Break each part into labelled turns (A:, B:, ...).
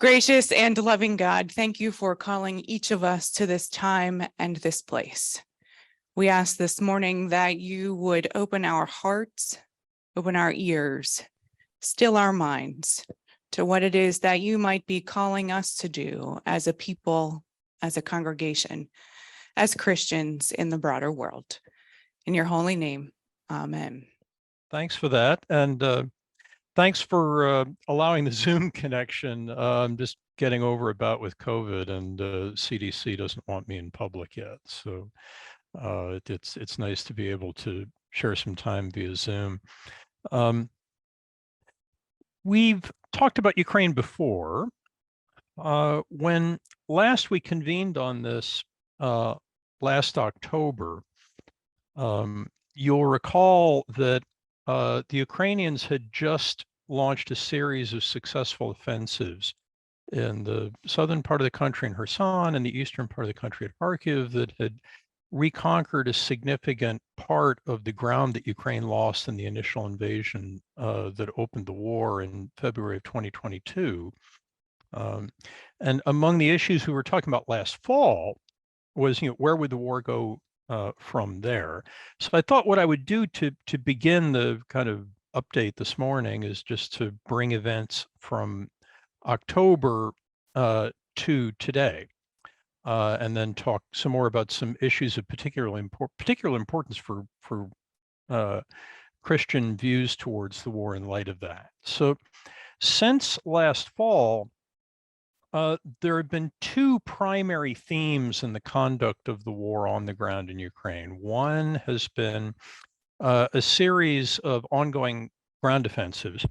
A: Gracious and loving God, thank you for calling each of us to this time and this place. We ask this morning that you would open our hearts, open our ears, still our minds to what it is that you might be calling us to do as a people, as a congregation, as Christians in the broader world. In your holy name, amen.
B: Thanks for that. And thanks for allowing the Zoom connection. I'm just getting over about with COVID, and CDC doesn't want me in public yet. So it's nice to be able to share some time via Zoom. We've talked about Ukraine before. When last we convened on this last October, you'll recall that the Ukrainians had just launched a series of successful offensives in the southern part of the country in Kherson and the eastern part of the country at Kharkiv that had reconquered a significant part of the ground that Ukraine lost in the initial invasion that opened the war in February of 2022. And among the issues we were talking about last fall was, where would the war go from there? So I thought what I would do to begin the kind of update this morning is just to bring events from October to today, and then talk some more about some issues of particular importance for Christian views towards the war in light of that. So since last fall, there have been two primary themes in the conduct of the war on the ground in Ukraine. One has been a series of ongoing ground offensives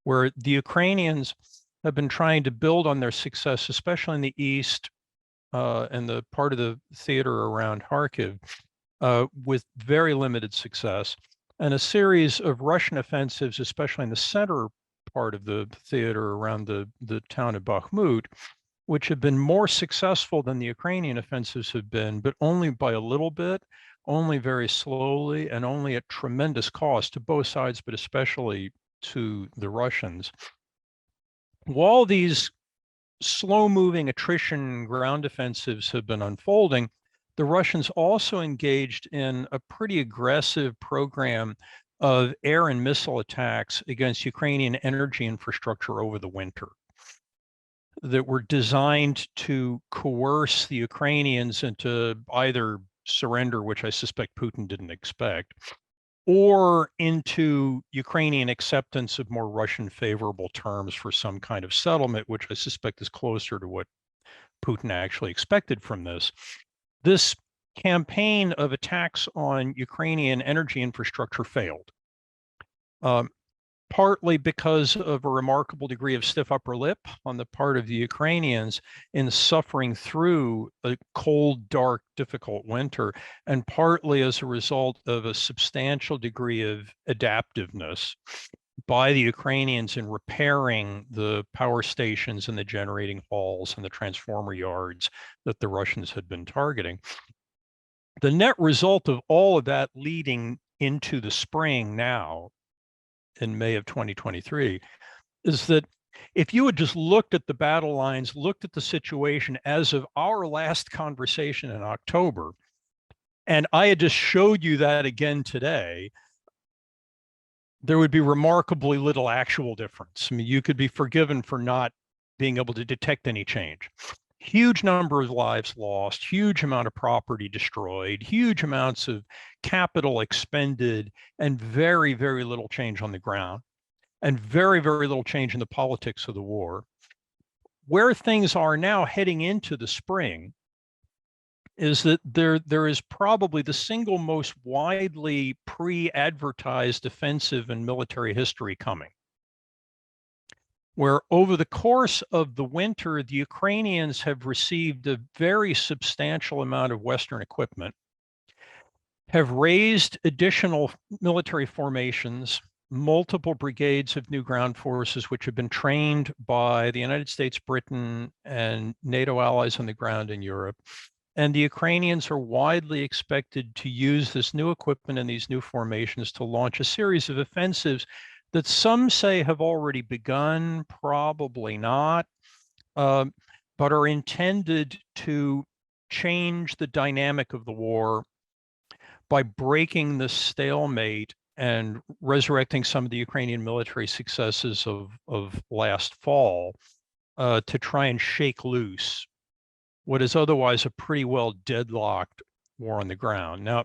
B: where the Ukrainians have been trying to build on their success, especially in the east and the part of the theater around Kharkiv, with very limited success, and a series of Russian offensives, especially in the center part of the theater around the town of Bakhmut, which have been more successful than the Ukrainian offensives have been, but only by a little bit, only very slowly, and only at tremendous cost to both sides, but especially to the Russians. While these slow-moving attrition ground offensives have been unfolding, the Russians also engaged in a pretty aggressive program of air and missile attacks against Ukrainian energy infrastructure over the winter that were designed to coerce the Ukrainians into either surrender, which I suspect Putin didn't expect, or into Ukrainian acceptance of more Russian favorable terms for some kind of settlement, which I suspect is closer to what Putin actually expected from this. This campaign of attacks on Ukrainian energy infrastructure failed, partly because of a remarkable degree of stiff upper lip on the part of the Ukrainians in suffering through a cold, dark, difficult winter, and partly as a result of a substantial degree of adaptiveness by the Ukrainians in repairing the power stations and the generating halls and the transformer yards that the Russians had been targeting. The net result of all of that leading into the spring now, in May of 2023, is that if you had just looked at the battle lines, looked at the situation as of our last conversation in October, and I had just showed you that again today, there would be remarkably little actual difference. I mean, you could be forgiven for not being able to detect any change. Huge number of lives lost, huge amount of property destroyed, huge amounts of capital expended, and very, very little change on the ground, and very, very little change in the politics of the war. Where things are now heading into the spring is that there is probably the single most widely pre-advertised offensive in military history coming, where over the course of the winter, the Ukrainians have received a very substantial amount of Western equipment, have raised additional military formations, multiple brigades of new ground forces, which have been trained by the United States, Britain, and NATO allies on the ground in Europe. And the Ukrainians are widely expected to use this new equipment and these new formations to launch a series of offensives that some say have already begun, probably not, but are intended to change the dynamic of the war by breaking the stalemate and resurrecting some of the Ukrainian military successes of last fall to try and shake loose what is otherwise a pretty well deadlocked war on the ground. Now,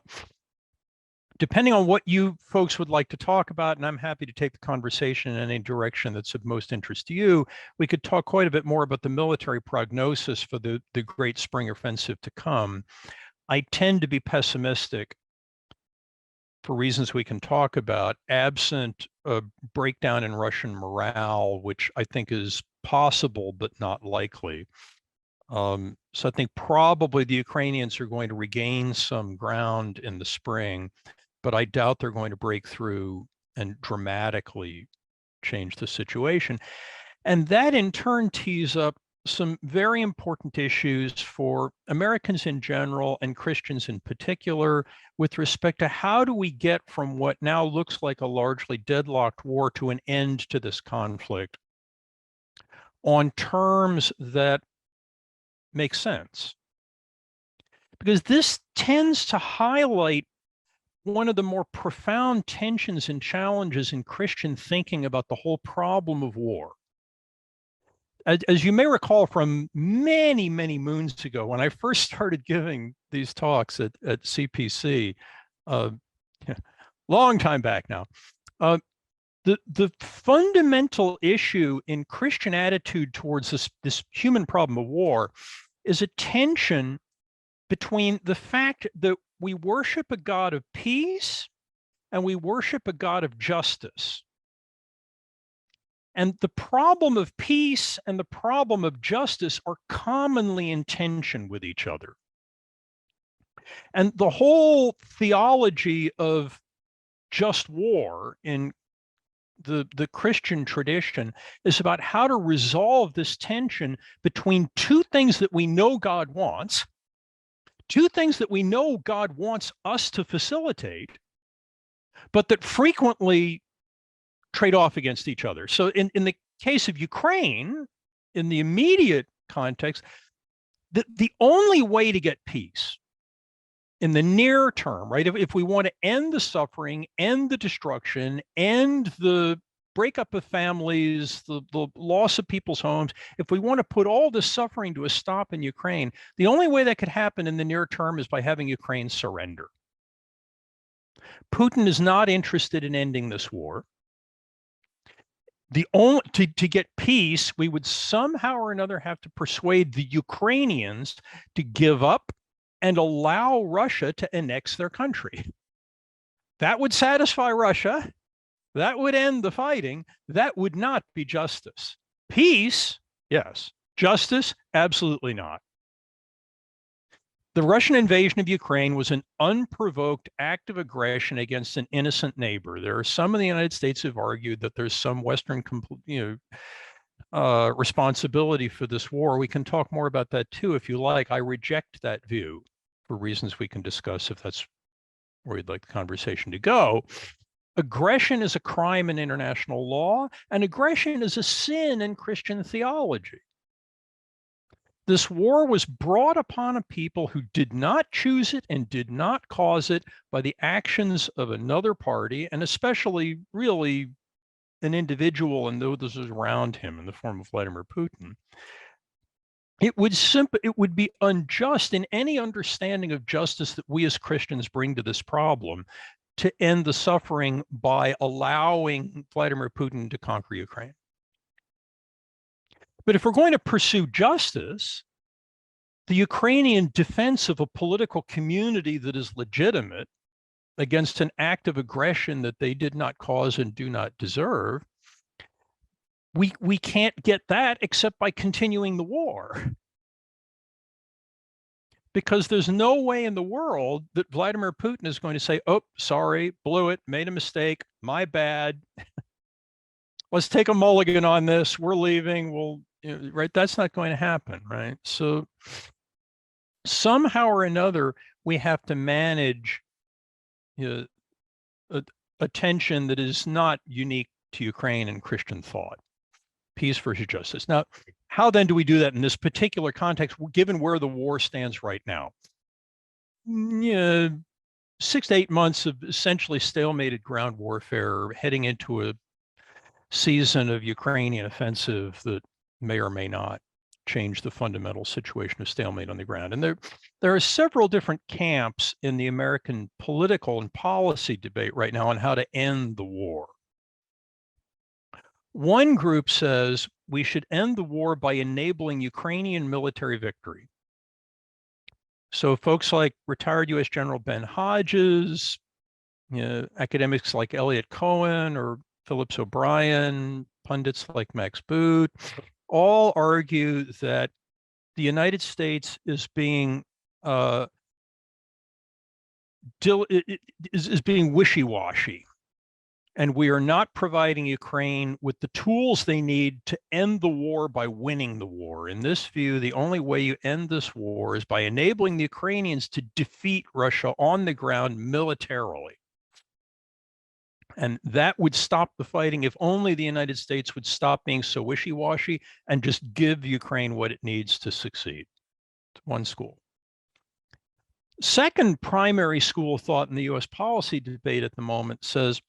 B: depending on what you folks would like to talk about, and I'm happy to take the conversation in any direction that's of most interest to you, we could talk quite a bit more about the military prognosis for the great spring offensive to come. I tend to be pessimistic for reasons we can talk about, absent a breakdown in Russian morale, which I think is possible but not likely. So I think probably the Ukrainians are going to regain some ground in the spring, but I doubt they're going to break through and dramatically change the situation. And that in turn tees up some very important issues for Americans in general and Christians in particular with respect to how do we get from what now looks like a largely deadlocked war to an end to this conflict on terms that make sense. Because this tends to highlight one of the more profound tensions and challenges in Christian thinking about the whole problem of war. As you may recall from many, many moons ago, when I first started giving these talks at CPC, long time back now, the fundamental issue in Christian attitude towards this human problem of war is a tension between the fact that we worship a God of peace and we worship a God of justice. And the problem of peace and the problem of justice are commonly in tension with each other. And the whole theology of just war in the Christian tradition is about how to resolve this tension between two things that we know God wants, two things that we know God wants us to facilitate, but that frequently trade off against each other. So in the case of Ukraine, in the immediate context, the only way to get peace in the near term, right, if we want to end the suffering, end the destruction, end the breakup of families, the loss of people's homes, if we want to put all this suffering to a stop in Ukraine, the only way that could happen in the near term is by having Ukraine surrender. Putin is not interested in ending this war. To get peace, we would somehow or another have to persuade the Ukrainians to give up and allow Russia to annex their country. That would satisfy Russia. That would end the fighting. That would not be justice. Peace, yes. Justice, absolutely not. The Russian invasion of Ukraine was an unprovoked act of aggression against an innocent neighbor. There are some in the United States who've argued that there's some Western responsibility for this war. We can talk more about that too, if you like. I reject that view for reasons we can discuss if that's where you'd like the conversation to go. Aggression is a crime in international law, and aggression is a sin in Christian theology. This war was brought upon a people who did not choose it and did not cause it by the actions of another party, and especially really an individual and those around him in the form of Vladimir Putin. It would be unjust in any understanding of justice that we as Christians bring to this problem to end the suffering by allowing Vladimir Putin to conquer Ukraine. But if we're going to pursue justice, the Ukrainian defense of a political community that is legitimate against an act of aggression that they did not cause and do not deserve, we can't get that except by continuing the war. Because there's no way in the world that Vladimir Putin is going to say, oh, sorry, blew it, made a mistake, my bad. Let's take a mulligan on this. We're leaving. Right? That's not going to happen, right? So somehow or another, we have to manage a tension that is not unique to Ukraine and Christian thought. Peace versus justice. Now, how then do we do that in this particular context, given where the war stands right now? 6 to 8 months of essentially stalemated ground warfare, heading into a season of Ukrainian offensive that may or may not change the fundamental situation of stalemate on the ground. And there are several different camps in the American political and policy debate right now on how to end the war. One group says we should end the war by enabling Ukrainian military victory. So folks like retired U.S. General Ben Hodges, academics like Elliot Cohen or Phillips O'Brien, pundits like Max Boot, all argue that the United States is being being wishy-washy, and we are not providing Ukraine with the tools they need to end the war by winning the war. In this view, the only way you end this war is by enabling the Ukrainians to defeat Russia on the ground militarily. And that would stop the fighting if only the United States would stop being so wishy-washy and just give Ukraine what it needs to succeed. It's one school. Second primary school of thought in the US policy debate at the moment says,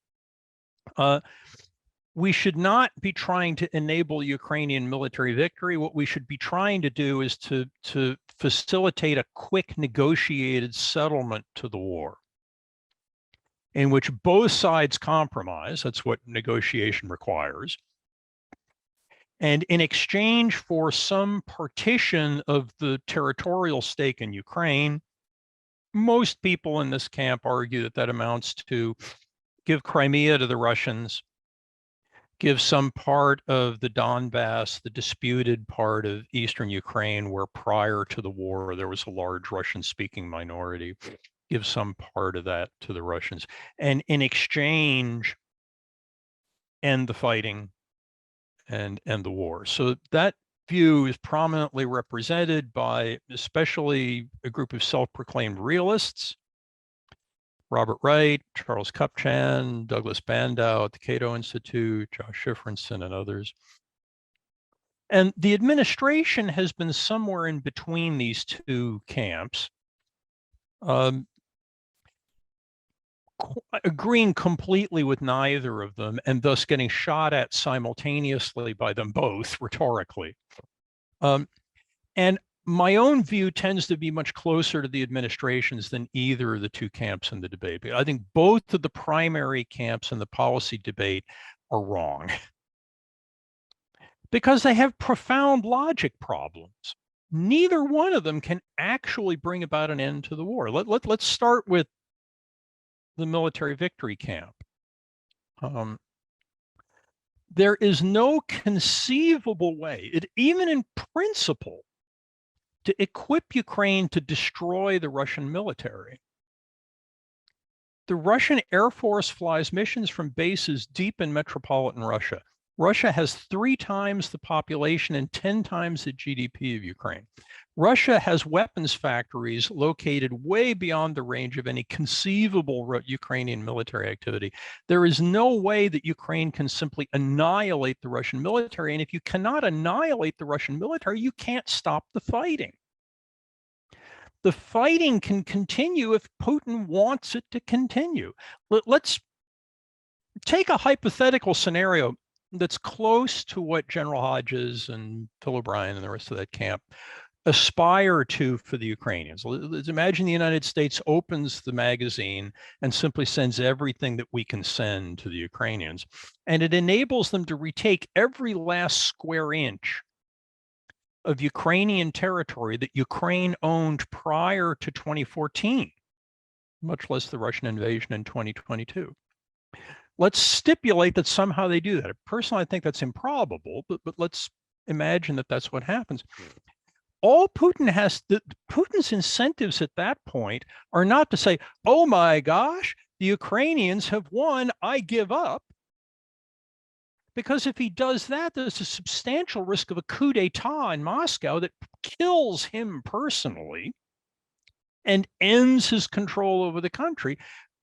B: we should not be trying to enable Ukrainian military victory. What we should be trying to do is to facilitate a quick negotiated settlement to the war, in which both sides compromise. That's what negotiation requires. And in exchange for some partition of the territorial stake in Ukraine, most people in this camp argue that that amounts to give Crimea to the Russians, give some part of the Donbass, the disputed part of eastern Ukraine, where prior to the war there was a large Russian-speaking minority, give some part of that to the Russians, and in exchange, end the fighting and end the war. So that view is prominently represented by especially a group of self-proclaimed realists, Robert Wright, Charles Kupchan, Douglas Bandow at the Cato Institute, Josh Schifrinson, and others. And the administration has been somewhere in between these two camps, agreeing completely with neither of them and thus getting shot at simultaneously by them both rhetorically. And my own view tends to be much closer to the administrations than either of the two camps in the debate. I think both of the primary camps in the policy debate are wrong because they have profound logic problems. Neither one of them can actually bring about an end to the war. Let's start with the military victory camp. There is no conceivable way, even in principle, to equip Ukraine to destroy the Russian military. The Russian Air Force flies missions from bases deep in metropolitan Russia. Russia has 3 times the population and 10 times the GDP of Ukraine. Russia has weapons factories located way beyond the range of any conceivable Ukrainian military activity. There is no way that Ukraine can simply annihilate the Russian military. And if you cannot annihilate the Russian military, you can't stop the fighting. The fighting can continue if Putin wants it to continue. Let's take a hypothetical scenario that's close to what General Hodges and Phil O'Brien and the rest of that camp aspire to for the Ukrainians. Let's imagine the United States opens the magazine and simply sends everything that we can send to the Ukrainians, and it enables them to retake every last square inch of Ukrainian territory that Ukraine owned prior to 2014, much less the Russian invasion in 2022. Let's stipulate that somehow they do that. Personally, I think that's improbable, but let's imagine that that's what happens. All Putin's incentives at that point are not to say, oh my gosh, the Ukrainians have won, I give up. Because if he does that, there's a substantial risk of a coup d'etat in Moscow that kills him personally and ends his control over the country.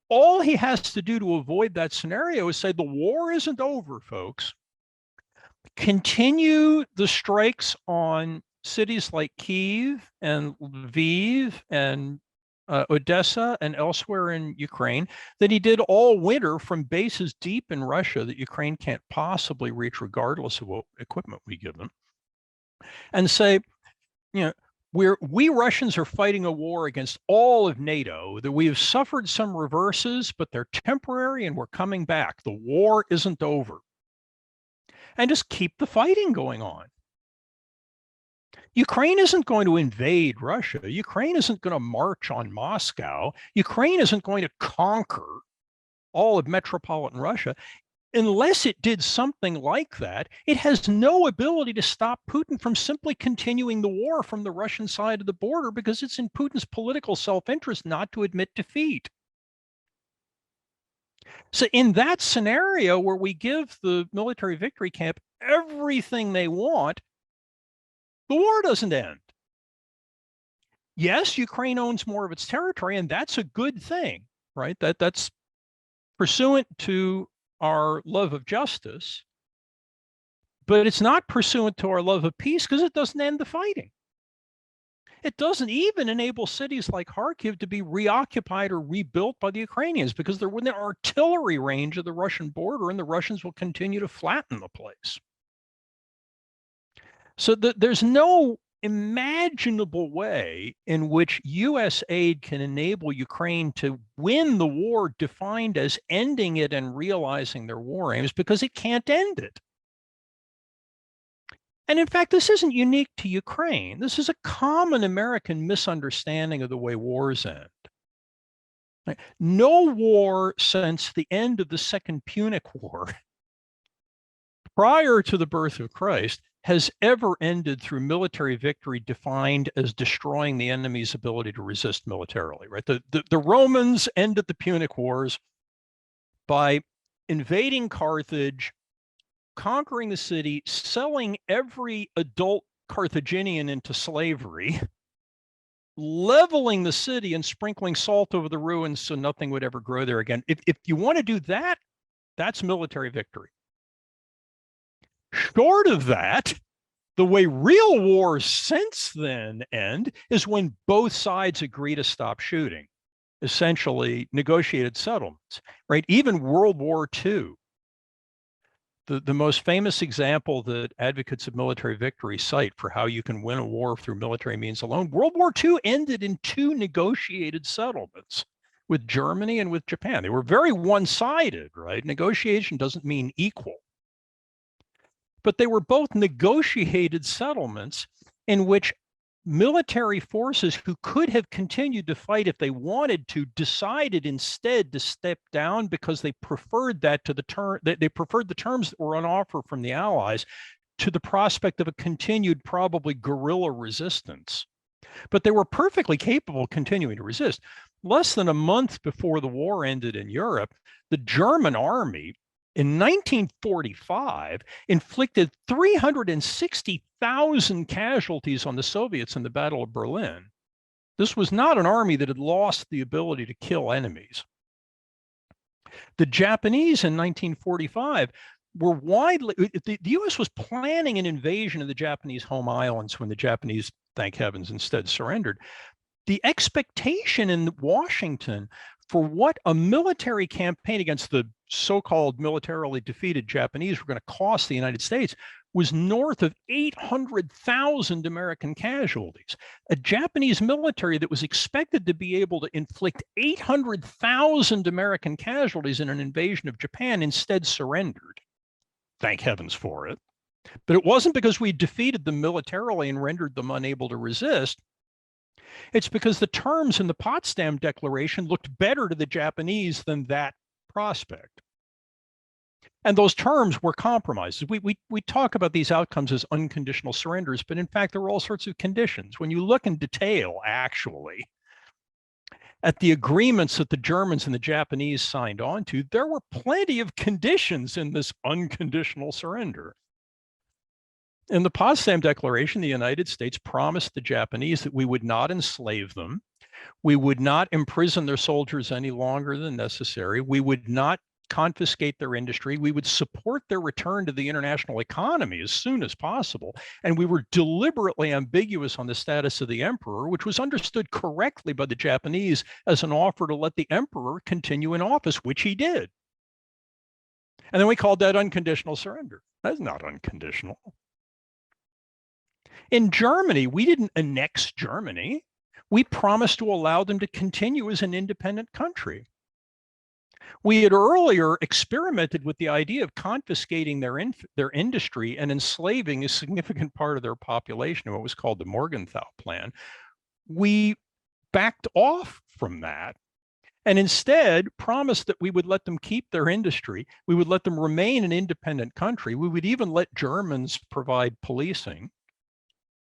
B: all he has to do to avoid that scenario is say, the war isn't over, folks. Continue the strikes on cities like Kyiv and Lviv and Odessa and elsewhere in Ukraine that he did all winter from bases deep in Russia that Ukraine can't possibly reach regardless of what equipment we give them. And say, you know, we Russians are fighting a war against all of NATO, that we have suffered some reverses, but they're temporary and we're coming back. The war isn't over. And just keep the fighting going on. Ukraine isn't going to invade Russia. Ukraine isn't going to march on Moscow. Ukraine isn't going to conquer all of metropolitan Russia. Unless it did something like that, it has no ability to stop Putin from simply continuing the war from the Russian side of the border, because it's in Putin's political self-interest not to admit defeat. So in that scenario where we give the military victory camp everything they want, the war doesn't end. Yes, Ukraine owns more of its territory, and that's a good thing, right? That's pursuant to our love of justice, but it's not pursuant to our love of peace, because it doesn't end the fighting. It doesn't even enable cities like Kharkiv to be reoccupied or rebuilt by the Ukrainians, because they're within artillery range of the Russian border, and the Russians will continue to flatten the place. So there's no imaginable way in which US aid can enable Ukraine to win the war defined as ending it and realizing their war aims, because it can't end it. And in fact, this isn't unique to Ukraine. This is a common American misunderstanding of the way wars end. No war since the end of the Second Punic War, prior to the birth of Christ, has ever ended through military victory defined as destroying the enemy's ability to resist militarily, right? The Romans ended the Punic Wars by invading Carthage, conquering the city, selling every adult Carthaginian into slavery, leveling the city and sprinkling salt over the ruins so nothing would ever grow there again. If you want to do that, that's military victory. Short of that, the way real wars since then end is when both sides agree to stop shooting, essentially negotiated settlements, right? Even World War II. The most famous example that advocates of military victory cite for how you can win a war through military means alone, World War II ended in 2 negotiated settlements with Germany and with Japan. They were very one-sided, right? Negotiation doesn't mean equal. But they were both negotiated settlements in which military forces who could have continued to fight if they wanted to decided instead to step down because they preferred that to they preferred the terms that were on offer from the Allies to the prospect of a continued, probably guerrilla resistance. But they were perfectly capable of continuing to resist. Less than a month before the war ended in Europe, the German army in 1945 inflicted 360,000 casualties on the Soviets in the Battle of Berlin. This was not an army that had lost the ability to kill enemies. The Japanese in 1945 were widely, the US was planning an invasion of the Japanese home islands when the Japanese, thank heavens, instead surrendered. The expectation in Washington for what a military campaign against the so-called militarily defeated Japanese were going to cost the United States was north of 800,000 American casualties. A Japanese military that was expected to be able to inflict 800,000 American casualties in an invasion of Japan instead surrendered. Thank heavens for it. But it wasn't because we defeated them militarily and rendered them unable to resist. It's because the terms in the Potsdam Declaration looked better to the Japanese than that prospect. And those terms were compromises. We talk about these outcomes as unconditional surrenders, but in fact, there were all sorts of conditions. When you look in detail, actually, at the agreements that the Germans and the Japanese signed on to, there were plenty of conditions in this unconditional surrender. In the Potsdam Declaration, the United States promised the Japanese that we would not enslave them. We would not imprison their soldiers any longer than necessary. We would not confiscate their industry. We would support their return to the international economy as soon as possible. And we were deliberately ambiguous on the status of the emperor, which was understood correctly by the Japanese as an offer to let the emperor continue in office, which he did. And then we called that unconditional surrender. That's not unconditional. In Germany, we didn't annex Germany. We promised to allow them to continue as an independent country. We had earlier experimented with the idea of confiscating their industry and enslaving a significant part of their population in what was called the Morgenthau Plan. We backed off from that and instead promised that we would let them keep their industry. We would let them remain an independent country. We would even let Germans provide policing.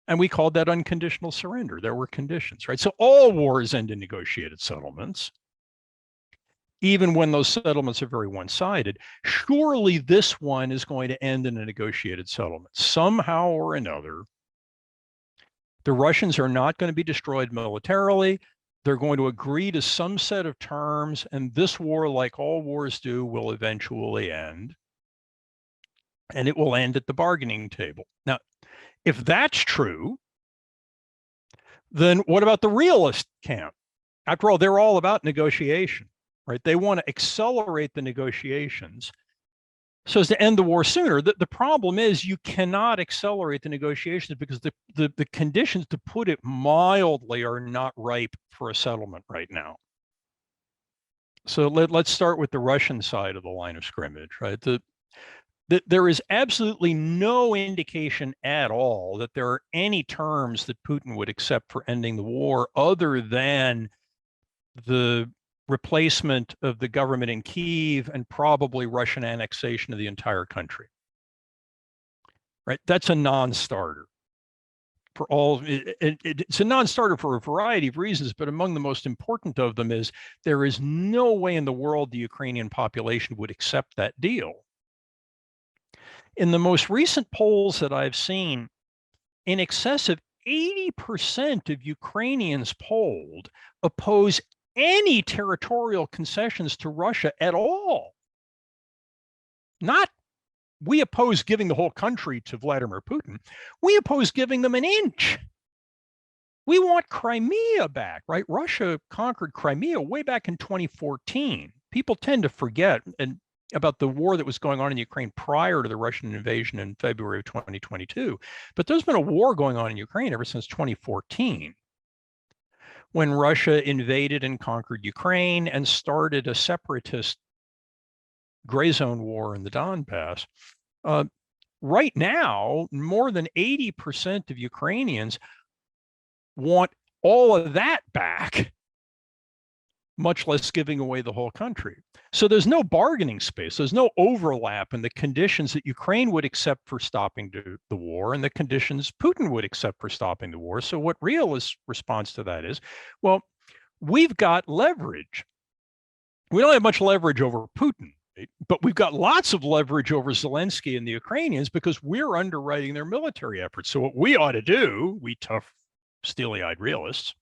B: And we called that unconditional surrender. There were conditions, right? So all wars end in negotiated settlements, even when those settlements are very one-sided. Surely this one is going to end in a negotiated settlement. Somehow or another, the Russians are not going to be destroyed militarily. They're going to agree to some set of terms, and this war, like all wars do, will eventually end. And it will end at the bargaining table. Now, if that's true, then what about the realist camp? After all, they're all about negotiation, right? They want to accelerate the negotiations so as to end the war sooner. The problem is you cannot accelerate the negotiations because the conditions, to put it mildly, are not ripe for a settlement right now. So let's start with the Russian side of the line of scrimmage, right? There is absolutely no indication at all that there are any terms that Putin would accept for ending the war other than the replacement of the government in Kyiv and probably Russian annexation of the entire country. Right? That's a non-starter for all. It's a non-starter for a variety of reasons, but among the most important of them is there is no way in the world the Ukrainian population would accept that deal. In the most recent polls that I've seen, in excess of 80% of Ukrainians polled oppose any territorial concessions to Russia at all. Not, we oppose giving the whole country to Vladimir Putin. We oppose giving them an inch. We want Crimea back, right? Russia conquered Crimea way back in 2014. People tend to forget about the war that was going on in Ukraine prior to the Russian invasion in February of 2022. But there's been a war going on in Ukraine ever since 2014, when Russia invaded and conquered Ukraine and started a separatist gray zone war in the Donbass. Right now, more than 80% of Ukrainians want all of that back, much less giving away the whole country. So there's no bargaining space. There's no overlap in the conditions that Ukraine would accept for stopping the war and the conditions Putin would accept for stopping the war. So what realist response to that is, well, we've got leverage. We don't have much leverage over Putin, right? But we've got lots of leverage over Zelensky and the Ukrainians because we're underwriting their military efforts. So what we ought to do, we tough, steely-eyed realists,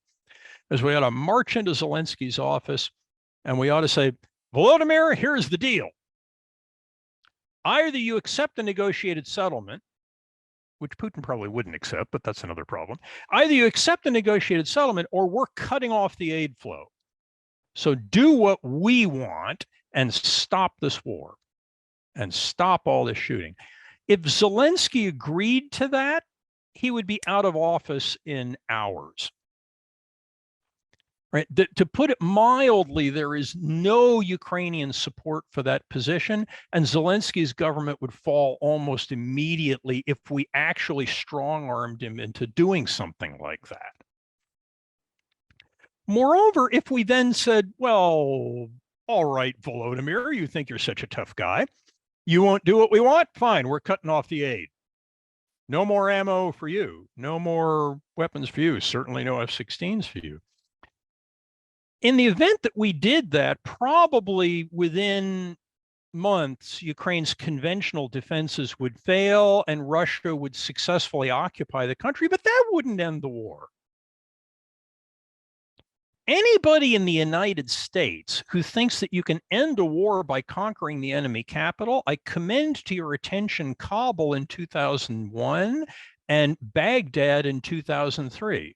B: is we ought to march into Zelensky's office and we ought to say, Volodymyr, here's the deal. Either you accept a negotiated settlement, which Putin probably wouldn't accept, but that's another problem. Either you accept a negotiated settlement or we're cutting off the aid flow. So do what we want and stop this war and stop all this shooting. If Zelensky agreed to that, he would be out of office in hours. Right. To put it mildly, there is no Ukrainian support for that position, and Zelensky's government would fall almost immediately if we actually strong-armed him into doing something like that. Moreover, if we then said, well, all right, Volodymyr, you think you're such a tough guy. You won't do what we want? Fine, we're cutting off the aid. No more ammo for you. No more weapons for you. Certainly no F-16s for you. In the event that we did that, probably within months, Ukraine's conventional defenses would fail and Russia would successfully occupy the country, but that wouldn't end the war. Anybody in the United States who thinks that you can end a war by conquering the enemy capital, I commend to your attention Kabul in 2001 and Baghdad in 2003.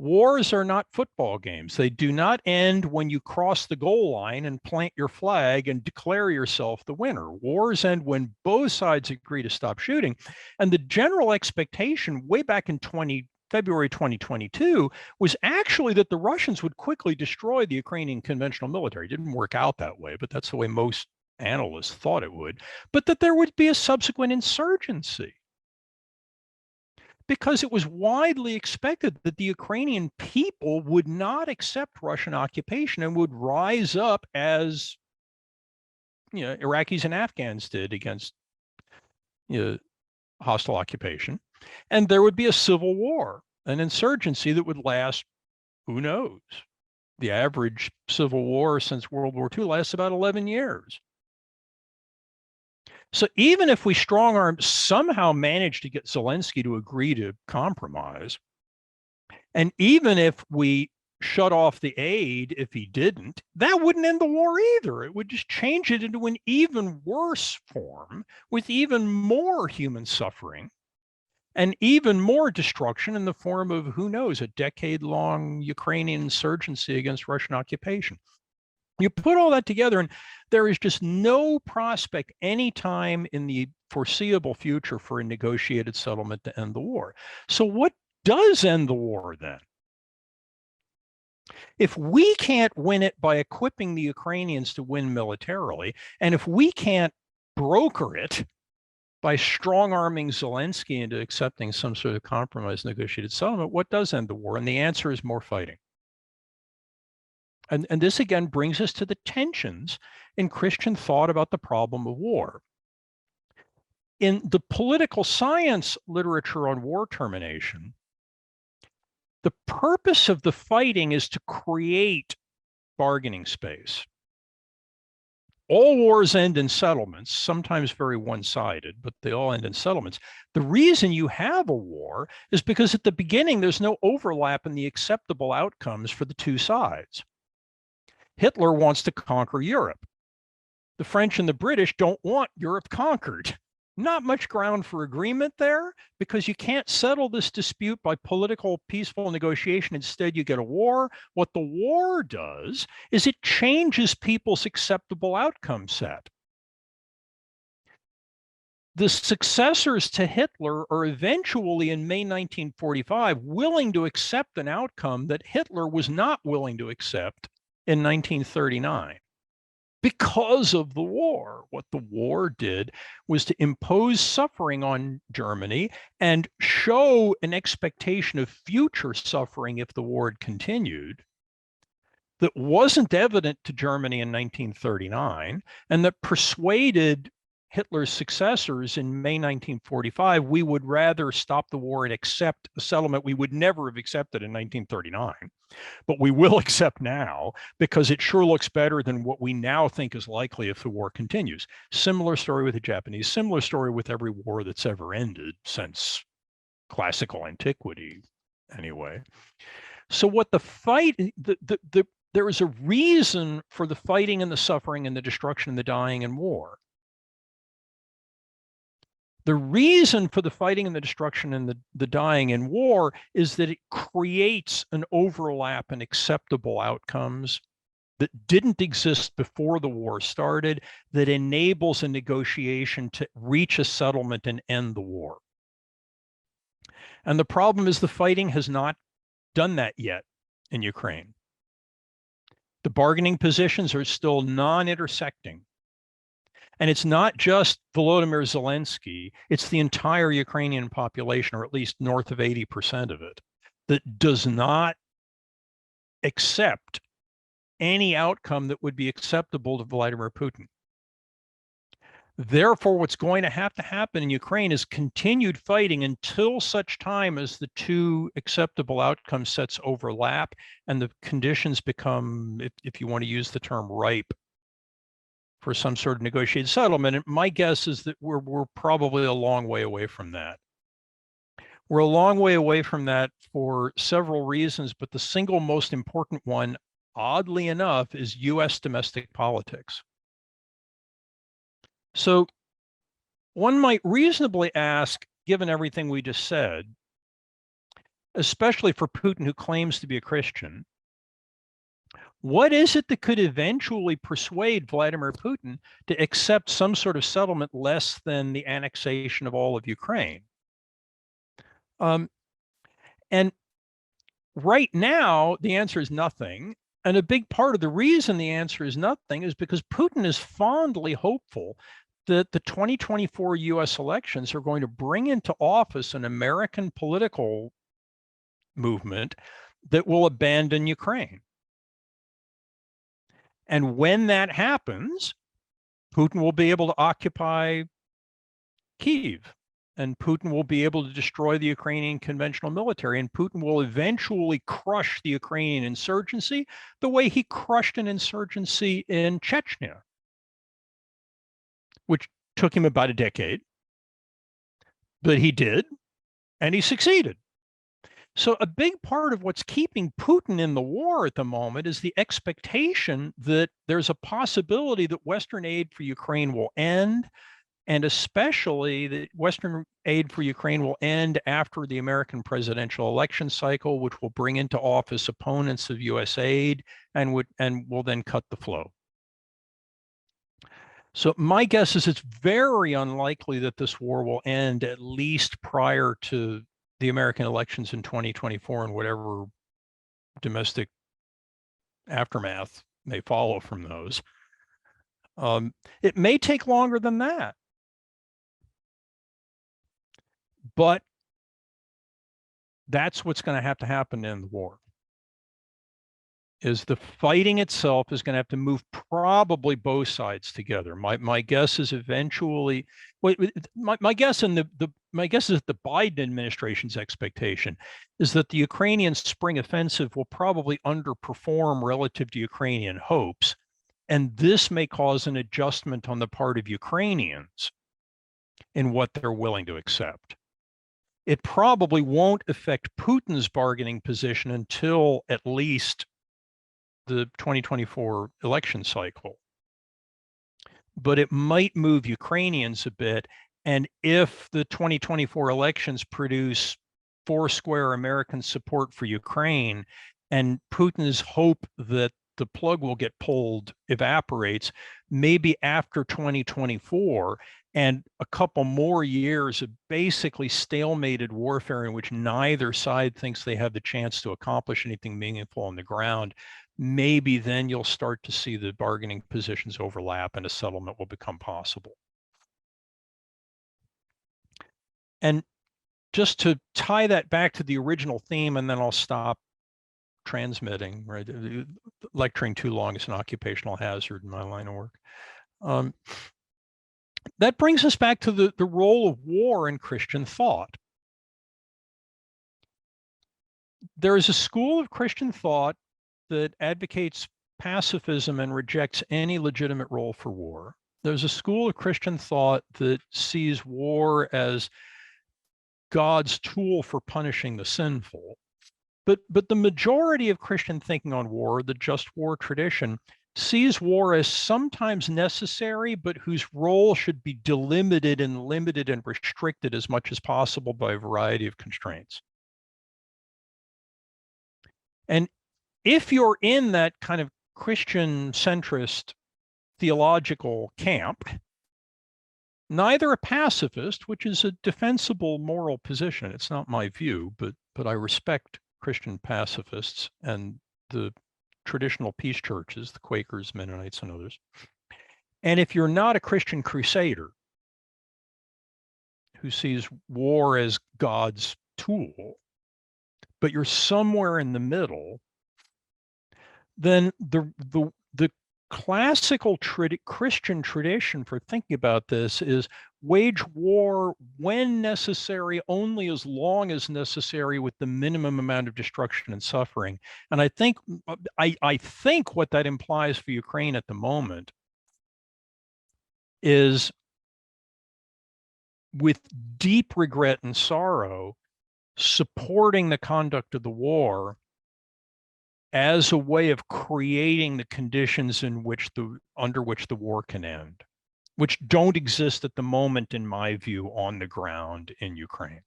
B: Wars are not football games. They do not end when you cross the goal line and plant your flag and declare yourself the winner. Wars end when both sides agree to stop shooting. And the general expectation way back in February 2022 was actually that the Russians would quickly destroy the Ukrainian conventional military. It didn't work out that way, but that's the way most analysts thought it would, but that there would be a subsequent insurgency. Because it was widely expected that the Ukrainian people would not accept Russian occupation and would rise up as, Iraqis and Afghans did against, hostile occupation. And there would be a civil war, an insurgency that would last, who knows? The average civil war since World War II lasts about 11 years. So even if we strong-arm somehow managed to get Zelensky to agree to compromise, and even if we shut off the aid if he didn't, that wouldn't end the war either. It would just change it into an even worse form with even more human suffering and even more destruction in the form of, who knows, a decade-long Ukrainian insurgency against Russian occupation. You put all that together, and there is just no prospect anytime in the foreseeable future for a negotiated settlement to end the war. So what does end the war then? If we can't win it by equipping the Ukrainians to win militarily, and if we can't broker it by strong-arming Zelensky into accepting some sort of compromise negotiated settlement, what does end the war? And the answer is more fighting. And this again brings us to the tensions in Christian thought about the problem of war. In the political science literature on war termination, the purpose of the fighting is to create bargaining space. All wars end in settlements, sometimes very one-sided, but they all end in settlements. The reason you have a war is because at the beginning, there's no overlap in the acceptable outcomes for the two sides. Hitler wants to conquer Europe. The French and the British don't want Europe conquered. Not much ground for agreement there because you can't settle this dispute by political, peaceful negotiation. Instead, you get a war. What the war does is it changes people's acceptable outcome set. The successors to Hitler are eventually, in May 1945, willing to accept an outcome that Hitler was not willing to accept in 1939. Because of the war. What the war did was to impose suffering on Germany and show an expectation of future suffering if the war had continued that wasn't evident to Germany in 1939 and that persuaded Hitler's successors in May 1945, we would rather stop the war and accept a settlement we would never have accepted in 1939, but we will accept now because it sure looks better than what we now think is likely if the war continues. Similar story with the Japanese, similar story with every war that's ever ended since classical antiquity, anyway. So what the fight, there is a reason for the fighting and the suffering and the destruction and the dying in war. The reason for the fighting and the destruction and the dying in war is that it creates an overlap in acceptable outcomes that didn't exist before the war started, that enables a negotiation to reach a settlement and end the war. And the problem is the fighting has not done that yet in Ukraine. The bargaining positions are still non-intersecting. And it's not just Volodymyr Zelensky, it's the entire Ukrainian population, or at least north of 80% of it, that does not accept any outcome that would be acceptable to Vladimir Putin. Therefore, what's going to happen in Ukraine is continued fighting until such time as the two acceptable outcome sets overlap and the conditions become, if you want to use the term, ripe for some sort of negotiated settlement. And my guess is that we're probably a long way away from that. We're a long way away from that for several reasons, but the single most important one, oddly enough, is US domestic politics. So one might reasonably ask, given everything we just said, especially for Putin, who claims to be a Christian, what is it that could eventually persuade Vladimir Putin to accept some sort of settlement less than the annexation of all of Ukraine? And right now, the answer is nothing. And a big part of the reason the answer is nothing is because Putin is fondly hopeful that the 2024 US elections are going to bring into office an American political movement that will abandon Ukraine. And when that happens, Putin will be able to occupy Kyiv, and Putin will be able to destroy the Ukrainian conventional military, and Putin will eventually crush the Ukrainian insurgency the way he crushed an insurgency in Chechnya, which took him about a decade, but he did, and he succeeded. So a big part of what's keeping Putin in the war at the moment is the expectation that there's a possibility that Western aid for Ukraine will end, and especially that Western aid for Ukraine will end after the American presidential election cycle, which will bring into office opponents of US aid and will then cut the flow. So my guess is it's very unlikely that this war will end at least prior to the American elections in 2024 and whatever domestic aftermath may follow from those. It may take longer than that, but that's what's going to have to happen in the war. Is the fighting itself is going to have to move probably both sides together. My guess is eventually, my guess is the Biden administration's expectation is that the Ukrainian spring offensive will probably underperform relative to Ukrainian hopes, and this may cause an adjustment on the part of Ukrainians in what they're willing to accept. It probably won't affect Putin's bargaining position until at least the 2024 election cycle, but it might move Ukrainians a bit. And if the 2024 elections produce foursquare American support for Ukraine and Putin's hope that the plug will get pulled evaporates, maybe after 2024 and a couple more years of basically stalemated warfare in which neither side thinks they have the chance to accomplish anything meaningful on the ground, maybe then you'll start to see the bargaining positions overlap and a settlement will become possible. And just to tie that back to the original theme, and then I'll stop transmitting, right? Lecturing too long is an occupational hazard in my line of work. That brings us back to the role of war in Christian thought. There is a school of Christian thought that advocates pacifism and rejects any legitimate role for war. There's a school of Christian thought that sees war as God's tool for punishing the sinful. But the majority of Christian thinking on war, the just war tradition, sees war as sometimes necessary, but whose role should be delimited and limited and restricted as much as possible by a variety of constraints. And if you're in that kind of Christian centrist theological camp, neither a pacifist, which is a defensible moral position, it's not my view, but I respect Christian pacifists and the traditional peace churches, the Quakers, Mennonites, and others. And if you're not a Christian crusader who sees war as God's tool, but you're somewhere in the middle, then the classical Christian tradition for thinking about this is wage war when necessary, only as long as necessary, with the minimum amount of destruction and suffering. And I think what that implies for Ukraine at the moment is, with deep regret and sorrow, supporting the conduct of the war as a way of creating the conditions under which the war can end, which don't exist at the moment, in my view, on the ground in Ukraine.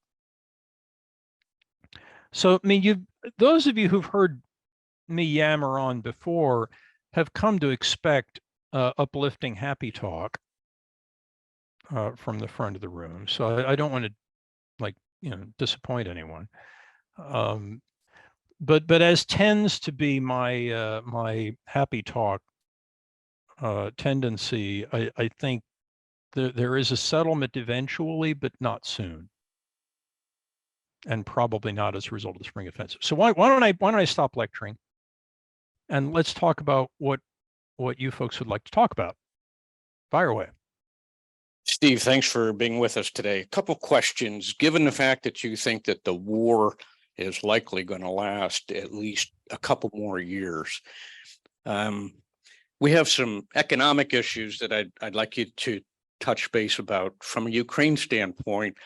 B: So, I mean, those of you who've heard me yammer on before have come to expect uplifting, happy talk from the front of the room. So I don't want to, like, disappoint anyone. But as tends to be my my happy talk tendency, I think there is a settlement eventually, but not soon, and probably not as a result of the spring offensive. So why don't I stop lecturing, and let's talk about what you folks would like to talk about. Fire away.
C: Steve, thanks for being with us today. A couple questions. Given the fact that you think that the war is likely going to last at least a couple more years, we have some economic issues that I'd like you to touch base about. From a Ukraine standpoint,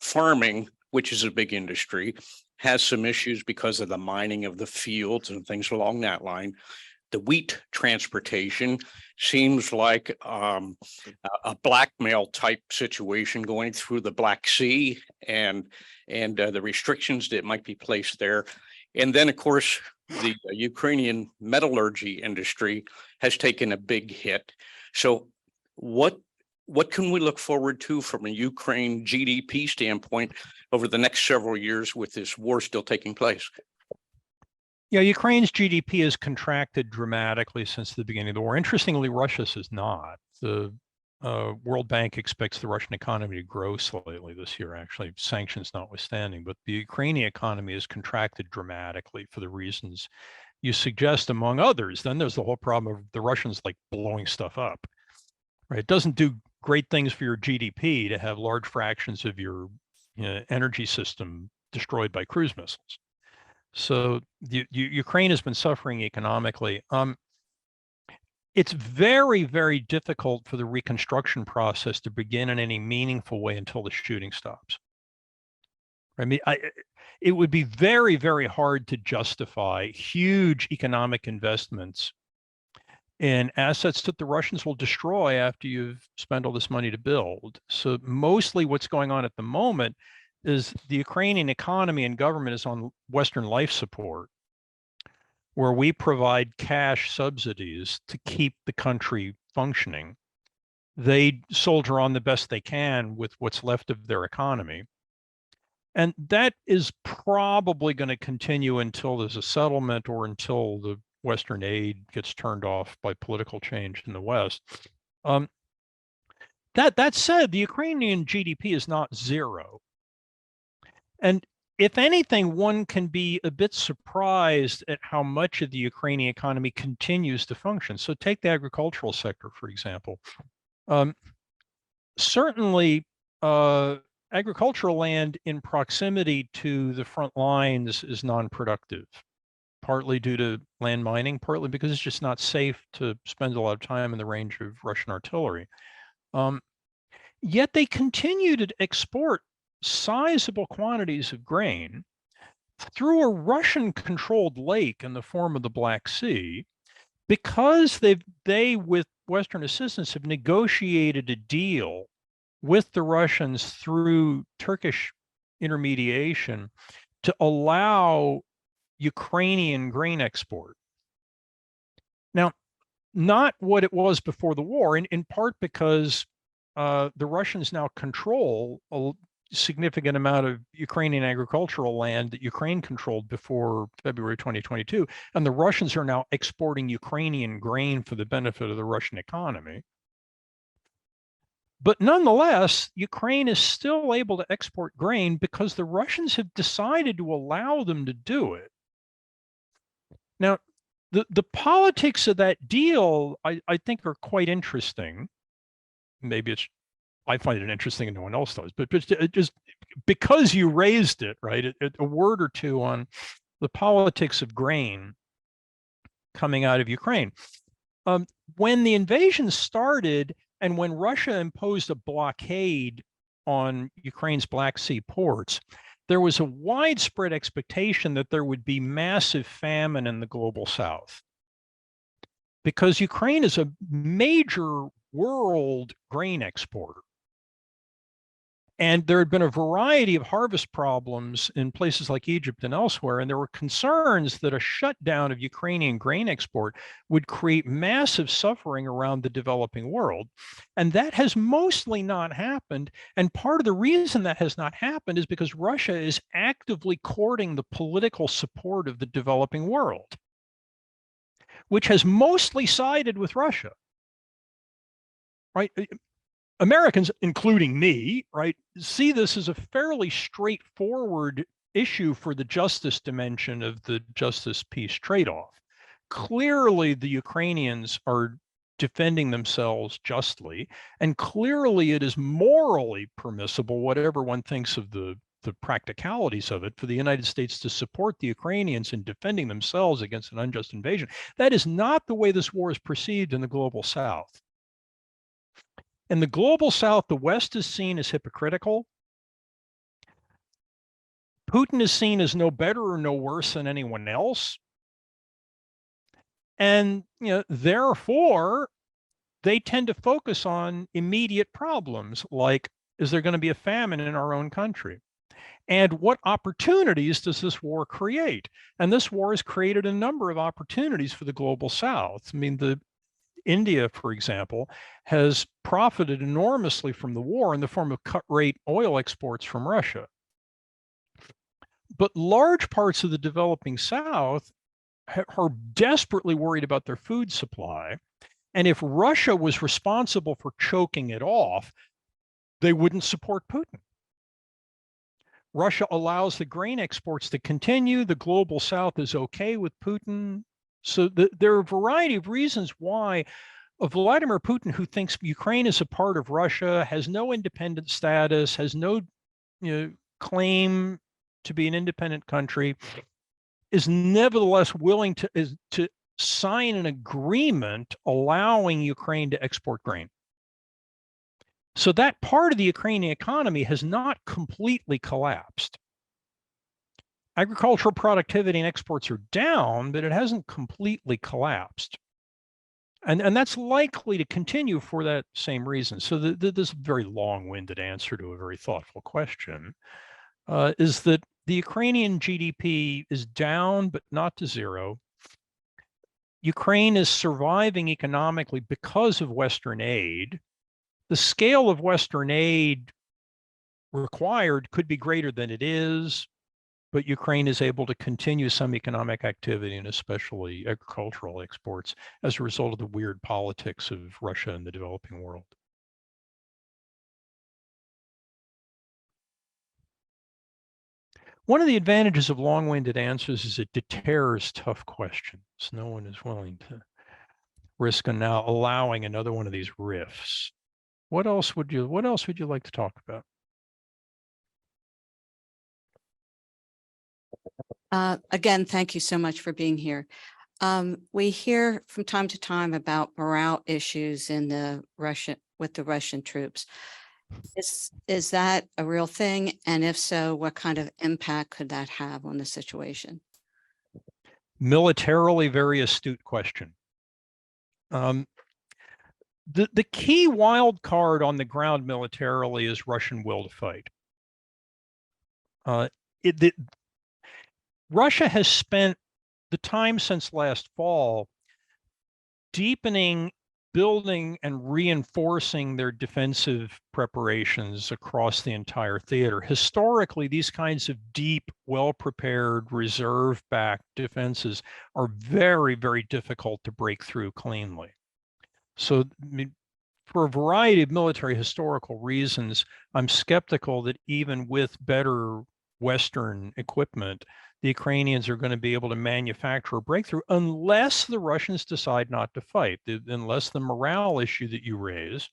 C: farming, which is a big industry, has some issues because of the mining of the fields and things along that line. The wheat transportation seems like a blackmail type situation going through the Black Sea, and the restrictions that might be placed there. And then, of course, the Ukrainian metallurgy industry has taken a big hit. So what can we look forward to from a Ukraine GDP standpoint over the next several years with this war still taking place?
B: Yeah, Ukraine's GDP has contracted dramatically since the beginning of the war. Interestingly, Russia's has not. The World Bank expects the Russian economy to grow slightly this year, actually, sanctions notwithstanding. But the Ukrainian economy has contracted dramatically for the reasons you suggest, among others. Then there's the whole problem of the Russians like blowing stuff up, right? It doesn't do great things for your GDP to have large fractions of your energy system destroyed by cruise missiles. So Ukraine has been suffering economically. It's very, very difficult for the reconstruction process to begin in any meaningful way until the shooting stops. I mean, it would be very, very hard to justify huge economic investments in assets that the Russians will destroy after you've spent all this money to build. So mostly what's going on at the moment is the Ukrainian economy and government is on Western life support, where we provide cash subsidies to keep the country functioning. They soldier on the best they can with what's left of their economy. And that is probably going to continue until there's a settlement or until the Western aid gets turned off by political change in the West. That said, the Ukrainian GDP is not zero. And if anything, one can be a bit surprised at how much of the Ukrainian economy continues to function. So take the agricultural sector, for example. Certainly, agricultural land in proximity to the front lines is non-productive, partly due to land mining, partly because it's just not safe to spend a lot of time in the range of Russian artillery. Yet they continue to export sizable quantities of grain through a Russian-controlled lake in the form of the Black Sea, because they, with Western assistance, have negotiated a deal with the Russians through Turkish intermediation to allow Ukrainian grain export. Now, not what it was before the war, in part because the Russians now control a significant amount of Ukrainian agricultural land that Ukraine controlled before February 2022. And the Russians are now exporting Ukrainian grain for the benefit of the Russian economy. But nonetheless, Ukraine is still able to export grain because the Russians have decided to allow them to do it. Now, the politics of that deal, I think, are quite interesting. Maybe I find it interesting and no one else does, but just because you raised it, right? A word or two on the politics of grain coming out of Ukraine. When the invasion started, And when Russia imposed a blockade on Ukraine's Black Sea ports, there was a widespread expectation that there would be massive famine in the global south. Because Ukraine is a major world grain exporter. And there had been a variety of harvest problems in places like Egypt and elsewhere, and there were concerns that a shutdown of Ukrainian grain export would create massive suffering around the developing world. And that has mostly not happened. And part of the reason that has not happened is because Russia is actively courting the political support of the developing world, which has mostly sided with Russia, right? Americans, including me, right, see this as a fairly straightforward issue for the justice dimension of the justice-peace trade-off. Clearly, the Ukrainians are defending themselves justly, and clearly it is morally permissible, whatever one thinks of the practicalities of it, for the United States to support the Ukrainians in defending themselves against an unjust invasion. That is not the way this war is perceived in the global South. In the global South, the West is seen as hypocritical. Putin is seen as no better or no worse than anyone else. And therefore, they tend to focus on immediate problems like, is there going to be a famine in our own country? And what opportunities does this war create? And this war has created a number of opportunities for the global South. I mean, India, for example, has profited enormously from the war in the form of cut rate oil exports from Russia. But large parts of the developing South are desperately worried about their food supply. And if Russia was responsible for choking it off, they wouldn't support Putin. Russia allows the grain exports to continue. The global South is okay with Putin. So there are a variety of reasons why Vladimir Putin, who thinks Ukraine is a part of Russia, has no independent status, has no claim to be an independent country, is nevertheless willing to sign an agreement allowing Ukraine to export grain. So that part of the Ukrainian economy has not completely collapsed. Agricultural productivity and exports are down, but it hasn't completely collapsed. And that's likely to continue for that same reason. So this very long-winded answer to a very thoughtful question is that the Ukrainian GDP is down, but not to zero. Ukraine is surviving economically because of Western aid. The scale of Western aid required could be greater than it is, but Ukraine is able to continue some economic activity and especially agricultural exports as a result of the weird politics of Russia and the developing world. One of the advantages of long-winded answers is it deters tough questions. No one is willing to risk now allowing another one of these riffs. What else would you like to talk about?
D: Again, thank you so much for being here. We hear from time to time about morale issues with the Russian troops. Is that a real thing? And if so, what kind of impact could that have on the situation?
B: Militarily, very astute question. The key wild card on the ground militarily is Russian will to fight. Russia has spent the time since last fall deepening, building, and reinforcing their defensive preparations across the entire theater. Historically, these kinds of deep, well-prepared, reserve-backed defenses are very, very difficult to break through cleanly. So, I mean, for a variety of military historical reasons, I'm skeptical that even with better Western equipment, the Ukrainians are going to be able to manufacture a breakthrough unless the Russians decide not to fight, unless the morale issue that you raise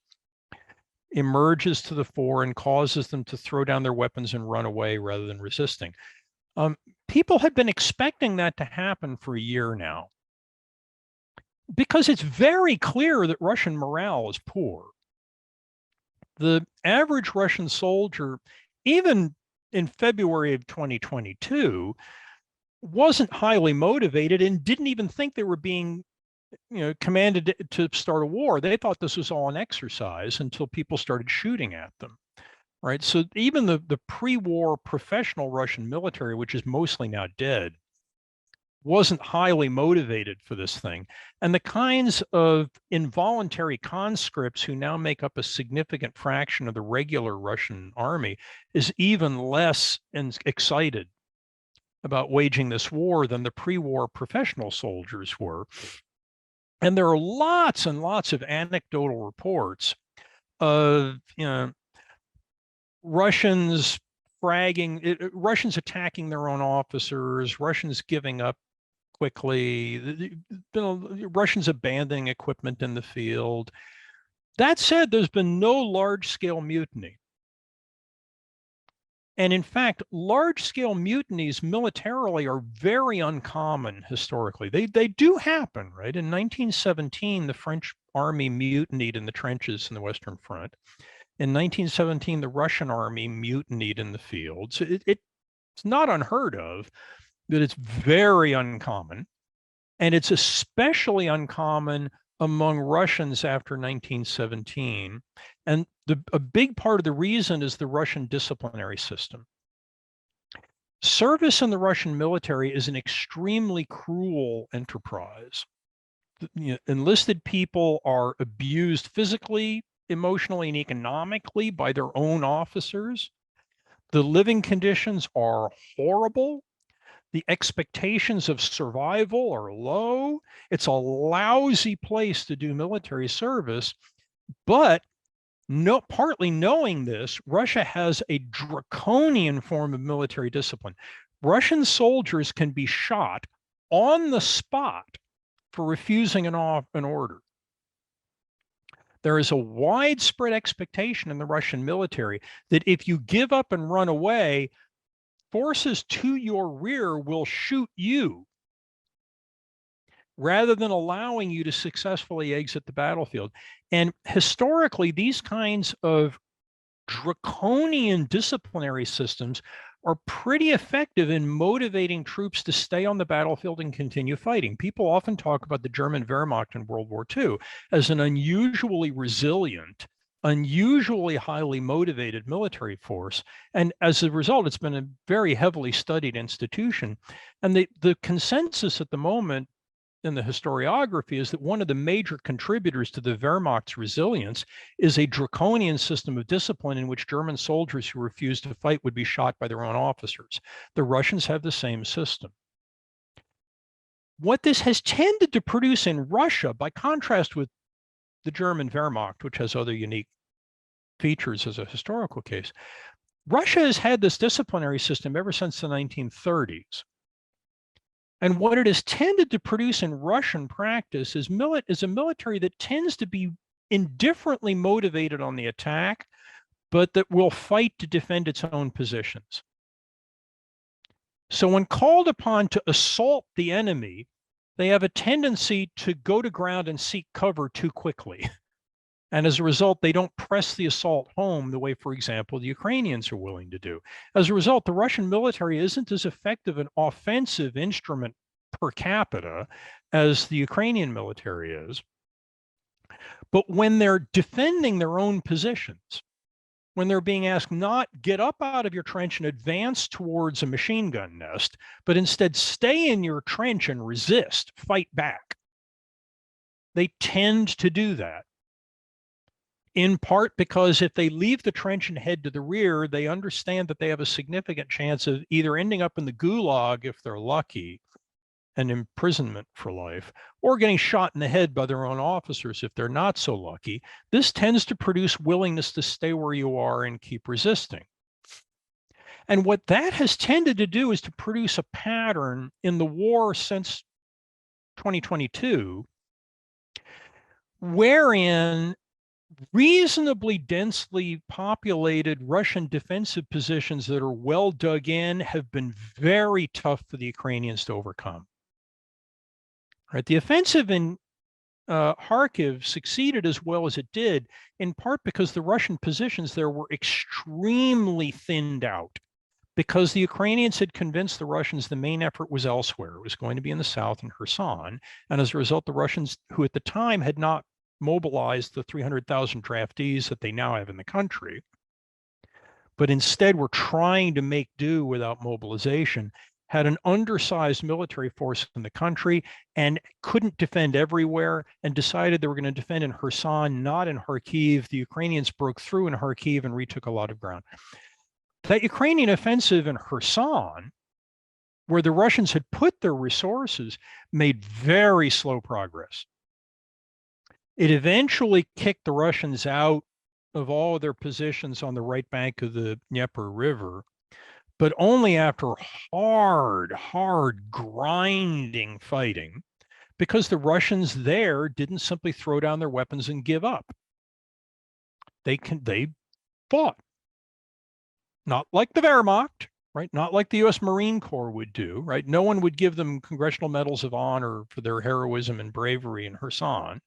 B: emerges to the fore and causes them to throw down their weapons and run away rather than resisting. People have been expecting that to happen for a year now, because it's very clear that Russian morale is poor. The average Russian soldier, even in February of 2022, wasn't highly motivated and didn't even think they were being commanded to start a war. They thought this was all an exercise until people started shooting at them. Right. So even the pre-war professional Russian military, which is mostly now dead, wasn't highly motivated for this thing. And the kinds of involuntary conscripts who now make up a significant fraction of the regular Russian army is even less excited about waging this war than the pre-war professional soldiers were. And there are lots and lots of anecdotal reports of, Russians Russians attacking their own officers, Russians giving up quickly, Russians abandoning equipment in the field. That said, there's been no large-scale mutiny. And in fact, large-scale mutinies militarily are very uncommon historically. They do happen, right? In 1917, the French army mutinied in the trenches in the Western Front. In 1917, the Russian army mutinied in the fields. It's not unheard of, but it's very uncommon. And it's especially uncommon among Russians after 1917. And a big part of the reason is the Russian disciplinary system. Service in the Russian military is an extremely cruel enterprise. Enlisted people are abused physically, emotionally, and economically by their own officers. The living conditions are horrible. The expectations of survival are low. It's a lousy place to do military service. But partly knowing this, Russia has a draconian form of military discipline. Russian soldiers can be shot on the spot for refusing an order. There is a widespread expectation in the Russian military that if you give up and run away, forces to your rear will shoot you rather than allowing you to successfully exit the battlefield. And historically, these kinds of draconian disciplinary systems are pretty effective in motivating troops to stay on the battlefield and continue fighting. People often talk about the German Wehrmacht in World War II as an unusually resilient, unusually highly motivated military force. And as a result, it's been a very heavily studied institution. And the consensus at the moment in the historiography is that one of the major contributors to the Wehrmacht's resilience is a draconian system of discipline in which German soldiers who refused to fight would be shot by their own officers. The Russians have the same system. What this has tended to produce in Russia, by contrast with the German Wehrmacht, which has other unique features as a historical case, Russia has had this disciplinary system ever since the 1930s. And what it has tended to produce in Russian practice is a military that tends to be indifferently motivated on the attack, but that will fight to defend its own positions. So when called upon to assault the enemy, they have a tendency to go to ground and seek cover too quickly. And as a result, they don't press the assault home the way, for example, the Ukrainians are willing to do. As a result, the Russian military isn't as effective an offensive instrument per capita as the Ukrainian military is. But when they're defending their own positions, when they're being asked not get up out of your trench and advance towards a machine gun nest, but instead stay in your trench and resist, fight back, they tend to do that. In part because if they leave the trench and head to the rear, they understand that they have a significant chance of either ending up in the gulag if they're lucky, and imprisonment for life, or getting shot in the head by their own officers if they're not so lucky. This tends to produce willingness to stay where you are and keep resisting. And what that has tended to do is to produce a pattern in the war since 2022, wherein reasonably densely populated Russian defensive positions that are well dug in have been very tough for the Ukrainians to overcome. Right, the offensive in Kharkiv succeeded as well as it did, in part because the Russian positions there were extremely thinned out, because the Ukrainians had convinced the Russians the main effort was elsewhere. It was going to be in the south in Kherson. And as a result, the Russians, who at the time had not mobilized the 300,000 draftees that they now have in the country, but instead were trying to make do without mobilization, had an undersized military force in the country and couldn't defend everywhere, and decided they were going to defend in Kherson, not in Kharkiv. The Ukrainians broke through in Kharkiv and retook a lot of ground. That Ukrainian offensive in Kherson, where the Russians had put their resources, made very slow progress. It eventually kicked the Russians out of all of their positions on the right bank of the Dnieper River, but only after hard grinding fighting, because the Russians there didn't simply throw down their weapons and give up. They fought. Not like the Wehrmacht, right? Not like the US Marine Corps would do, right? No one would give them Congressional Medals of Honor for their heroism and bravery in Kherson,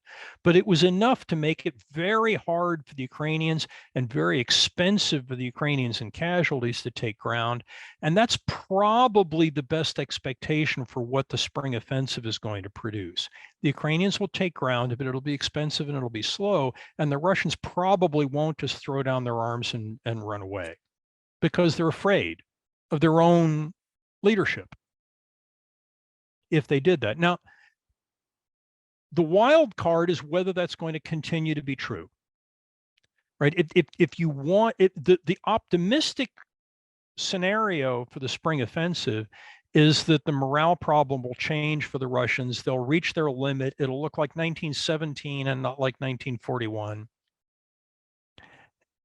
B: but it was enough to make it very hard for the Ukrainians and very expensive for the Ukrainians in casualties to take ground. And that's probably the best expectation for what the spring offensive is going to produce. The Ukrainians will take ground, but it'll be expensive and it'll be slow. And the Russians probably won't just throw down their arms and run away, because they're afraid of their own leadership if they did that. Now, the wild card is whether that's going to continue to be true, right? If you want it, the optimistic scenario for the spring offensive is that the morale problem will change for the Russians. They'll reach their limit. It'll look like 1917 and not like 1941.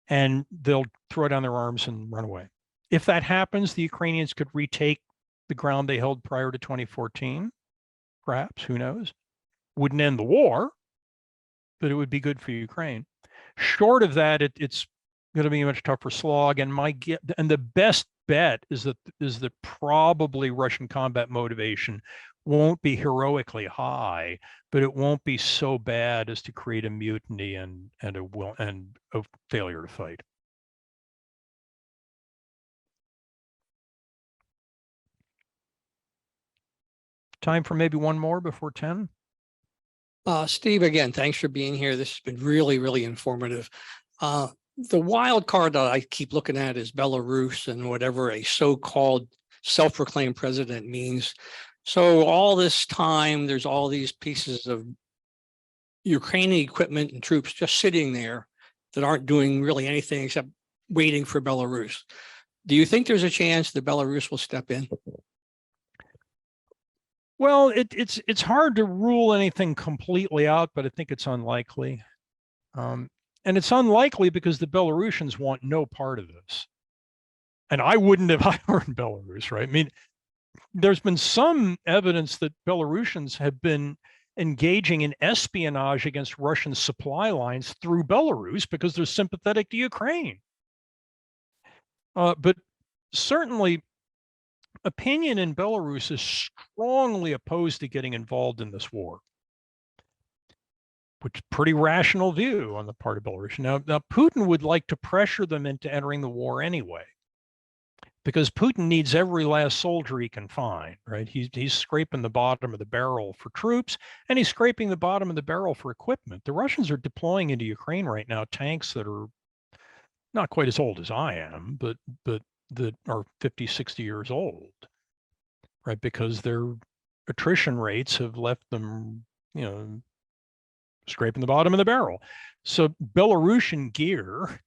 B: And they'll throw down their arms and run away. If that happens, the Ukrainians could retake the ground they held prior to 2014, perhaps, who knows? Wouldn't end the war, but it would be good for Ukraine. Short of that, it's going to be a much tougher slog. And the best bet is that probably Russian combat motivation won't be heroically high, but it won't be so bad as to create a mutiny and a failure to fight. Time for maybe one more before 10.
E: Steve, again, thanks for being here. This has been really, really informative. The wild card that I keep looking at is Belarus and whatever a so-called self-proclaimed president means. So all this time, there's all these pieces of Ukrainian equipment and troops just sitting there that aren't doing really anything except waiting for Belarus. Do you think there's a chance that Belarus will step in?
B: Well, it's hard to rule anything completely out, but I think it's unlikely. And it's unlikely because the Belarusians want no part of this. And I wouldn't if I were in Belarus, right? I mean, there's been some evidence that Belarusians have been engaging in espionage against Russian supply lines through Belarus because they're sympathetic to Ukraine. But certainly, opinion in Belarus is strongly opposed to getting involved in this war, which is a pretty rational view on the part of Belarus. Now Putin would like to pressure them into entering the war anyway, because Putin needs every last soldier he can find, right? He's scraping the bottom of the barrel for troops, and he's scraping the bottom of the barrel for equipment. The Russians are deploying into Ukraine right now tanks that are not quite as old as I am, but that are 50, 60 years old, right? Because their attrition rates have left them, scraping the bottom of the barrel. So Belarusian gear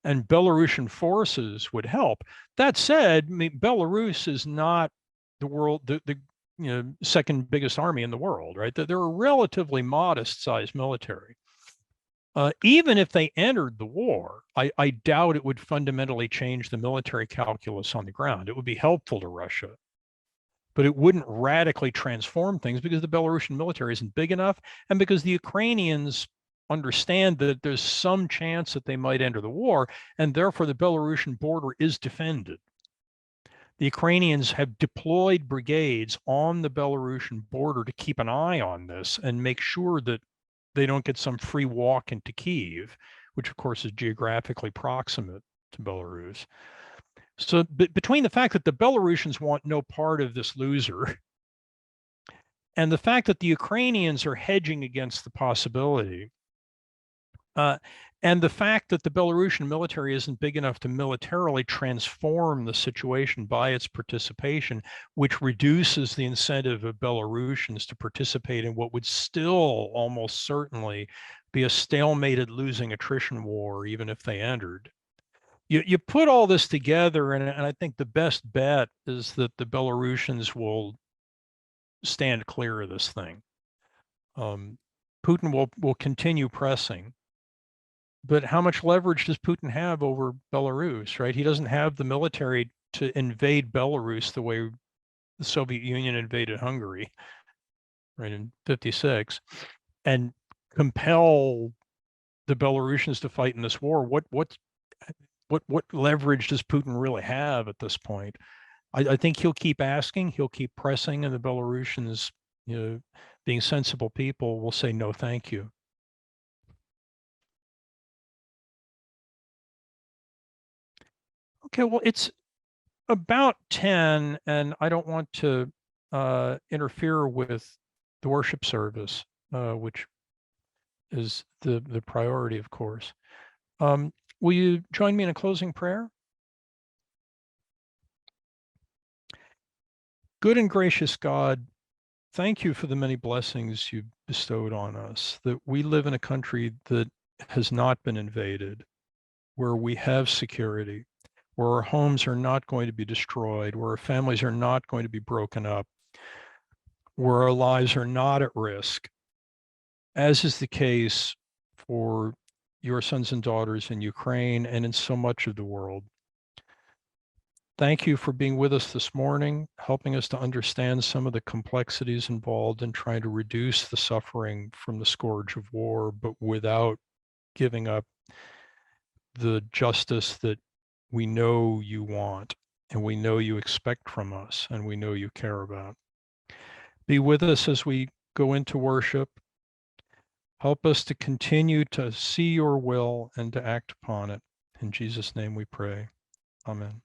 B: and Belarusian forces would help. That said, I mean, Belarus is not the world, the second biggest army in the world, right? They're a relatively modest sized military. Even if they entered the war, I doubt it would fundamentally change the military calculus on the ground. It would be helpful to Russia, but it wouldn't radically transform things because the Belarusian military isn't big enough, and because the Ukrainians understand that there's some chance that they might enter the war, and therefore the Belarusian border is defended. The Ukrainians have deployed brigades on the Belarusian border to keep an eye on this and make sure that they don't get some free walk into Kyiv, which of course is geographically proximate to Belarus. So between the fact that the Belarusians want no part of this loser and the fact that the Ukrainians are hedging against the possibility, and the fact that the Belarusian military isn't big enough to militarily transform the situation by its participation, which reduces the incentive of Belarusians to participate in what would still almost certainly be a stalemated losing attrition war, even if they entered. You put all this together, and I think the best bet is that the Belarusians will stand clear of this thing. Putin will continue pressing. But how much leverage does Putin have over Belarus, right? He doesn't have the military to invade Belarus the way the Soviet Union invaded Hungary, right, in '56, and compel the Belarusians to fight in this war. What leverage does Putin really have at this point? I think he'll keep asking, he'll keep pressing, and the Belarusians, being sensible people, will say no, thank you. Okay, well, it's about 10, and I don't want to interfere with the worship service, which is the priority, of course. Will you join me in a closing prayer? Good and gracious God, thank you for the many blessings you've bestowed on us, that we live in a country that has not been invaded, where we have security, where our homes are not going to be destroyed, where our families are not going to be broken up, where our lives are not at risk, as is the case for your sons and daughters in Ukraine and in so much of the world. Thank you for being with us this morning, helping us to understand some of the complexities involved in trying to reduce the suffering from the scourge of war, but without giving up the justice that we know you want, and we know you expect from us, and we know you care about. Be with us as we go into worship. Help us to continue to see your will and to act upon it. In Jesus' name we pray. Amen.